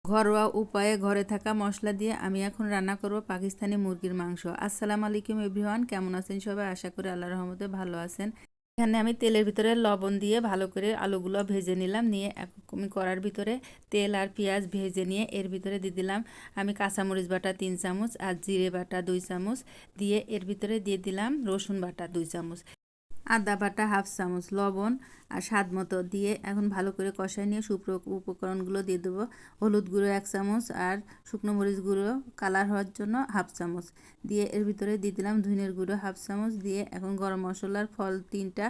ঘরোয়া উপায়ে ঘরে থাকা মশলা দিয়ে আমি এখন রান্না করব পাকিস্তানি মুরগির মাংস। আসসালামু আলাইকুম এভরিওয়ান, কেমন আছেন সবাই? আশা করি আল্লাহর রহমতে ভালো আছেন। এখানে আমি তেলের ভিতরে লবণ দিয়ে ভালো করে আলুগুলো ভেজে নিলাম। নিয়ে আমি কড়ার ভিতরে তেল আর পেঁয়াজ ভেজে নিয়ে এর ভিতরে দিয়ে দিলাম আমি কাঁচামরিচ বাটা 3 চামচ আর জিরে বাটা 2 চামচ দিয়ে এর ভিতরে দিয়ে দিলাম রসুন বাটা 2 চামচ, আদা বাটা হাফ চামচ, লবণ আর স্বাদ মতো দিয়ে এখন ভালো করে কষায় নিয়ে উপকরণগুলো দিয়ে দেবো। হলুদ গুঁড়ো 1 চামচ আর শুকনো মরিচ গুঁড়ো কালার হওয়ার জন্য হাফ চামচ দিয়ে এর ভিতরে দিয়ে দিলাম ধনিয়ার গুঁড়ো হাফ চামচ দিয়ে এখন গরম মশলার ফল 3টা,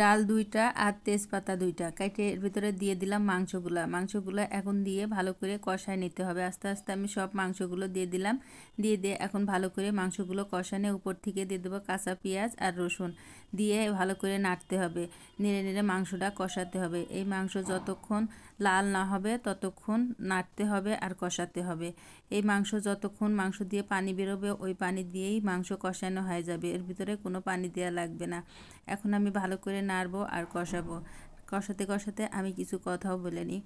ডাল 2টা আর তেজপাতা 2টা কেটে এর ভিতরে দিয়ে দিলাম মাংসগুলো এখন দিয়ে ভালো করে কষায় নিতে হবে। আস্তে আস্তে আমি সব মাংসগুলো দিয়ে দিলাম। দিয়ে এখন ভালো করে মাংসগুলো কষানোর উপর থেকে দিয়ে দেবো কাঁচা পেঁয়াজ আর রসুন দিয়ে ভালো করে নাড়তে হবে। নেড়ে নেড়ে মাংসটা কষাতে হবে। এই মাংস যতক্ষণ লাল না হবে ততক্ষণ নাড়তে হবে আর কষাতে হবে। এই মাংস যতক্ষণ মাংস দিয়ে পানি বেরোবে ওই পানি দিয়েই মাংস কষানো হয়ে যাবে, এর ভিতরে কোনো পানি দেওয়া লাগবে না। এখন আমি ভালো করে নাড়বো আর কষাবো। কষাতে কষাতে আমি কিছু কথাও বলে নিই।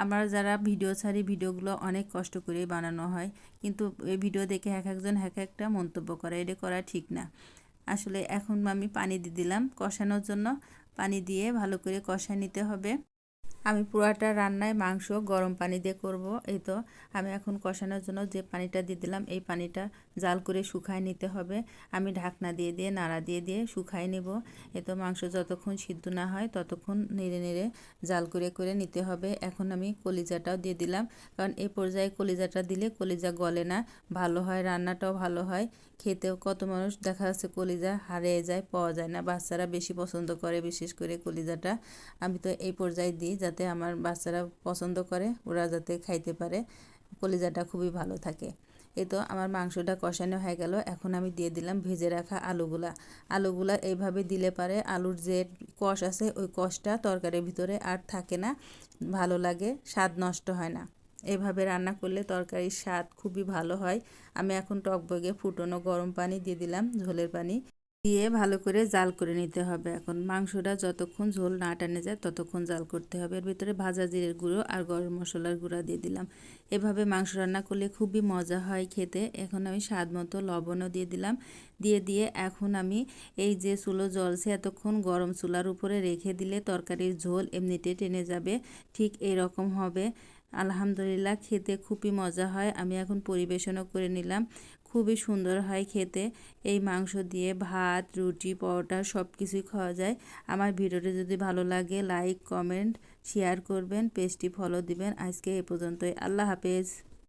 আমরা যারা ভিডিও ছাড়ি ভিডিওগুলো অনেক কষ্ট করে বানানো হয়, কিন্তু এই ভিডিও দেখে এক একজন এক একটা মন্তব্য করে, এটা করা ঠিক না। আসলে এখন আমি পানি দিয়ে দিলাম কষানোর জন্য। পানি দিয়ে ভালো করে কষায় নিতে হবে। আমি পুরাটা রান্নায় মাংস গরম পানি দিয়ে করব। এই তো আমি এখন কষানোর জন্য যে পানিটা দিয়ে দিলাম এই পানিটা জাল করে শুকায় নিতে হবে। আমি ঢাকনা দিয়ে দিয়ে নাড়া দিয়ে দিয়ে শুকায় নেব। এই তো মাংস যতক্ষণ সিদ্ধ না হয় ততক্ষণ নেড়ে নেড়ে জাল করে করে নিতে হবে। এখন আমি কলিজাটাও দিয়ে দিলাম, কারণ এই পর্যায়ে কলিজাটা দিলে কলিজা গলে না, ভালো হয়, রান্নাটাও ভালো হয়। খেতেও কত মানুষ দেখা যাচ্ছে কলিজা হারিয়ে যায়, পাওয়া যায় না। বাচ্চারা বেশি পছন্দ করে বিশেষ করে কলিজাটা। আমি তো এই পর্যায়ে দিই যাতে আমার বাচ্চারা পছন্দ করে, ওরা যাতে খাইতে পারে, কলিজাটা খুবই ভালো থাকে। এই তো আমার মাংসটা কষানো হয়ে গেল। এখন আমি দিয়ে দিলাম ভেজে রাখা আলুগুলা এইভাবে দিলে পারে আলুর যে কষ আছে ওই কষটা তরকারির ভিতরে আর থাকে না, ভালো লাগে, স্বাদ নষ্ট হয় না। এভাবে রান্না করলে তরকারির স্বাদ খুবই ভালো হয়। আমি এখন টকবগে ফুটানো গরম পানি দিয়ে দিলাম, ঝোলের পানি দিয়ে ভালো করে জাল করে নিতে হবে। এখন মাংসটা যতক্ষণ ঝোল না টানে যায় ততক্ষণ জাল করতে হবে। এর ভিতরে ভাজা জিরের গুঁড়ো আর গরম মশলার গুঁড়া দিয়ে দিলাম। এভাবে মাংস রান্না করলে খুবই মজা হয় খেতে। এখন আমি স্বাদ মতো লবণও দিয়ে দিলাম। দিয়ে এখন আমি এই যে চুলো জ্বলছে এতক্ষণ গরম চুলার উপরে রেখে দিলে তরকারির ঝোল এমনিতে টেনে যাবে, ঠিক এরকম হবে। আলহামদুলিল্লাহ, খেতে খুবই মজা হয়। আমি এখন পরিবেশনও করে নিলাম, খুবই সুন্দর হয় খেতে। এই মাংস দিয়ে ভাত, রুটি, পরোটা সব কিছুই খাওয়া যায়। আমার ভিডিওটি যদি ভালো লাগে লাইক, কমেন্ট, শেয়ার করবেন, পেজটি ফলো দিবেন। আজকে এ পর্যন্তই। আল্লাহ হাফেজ।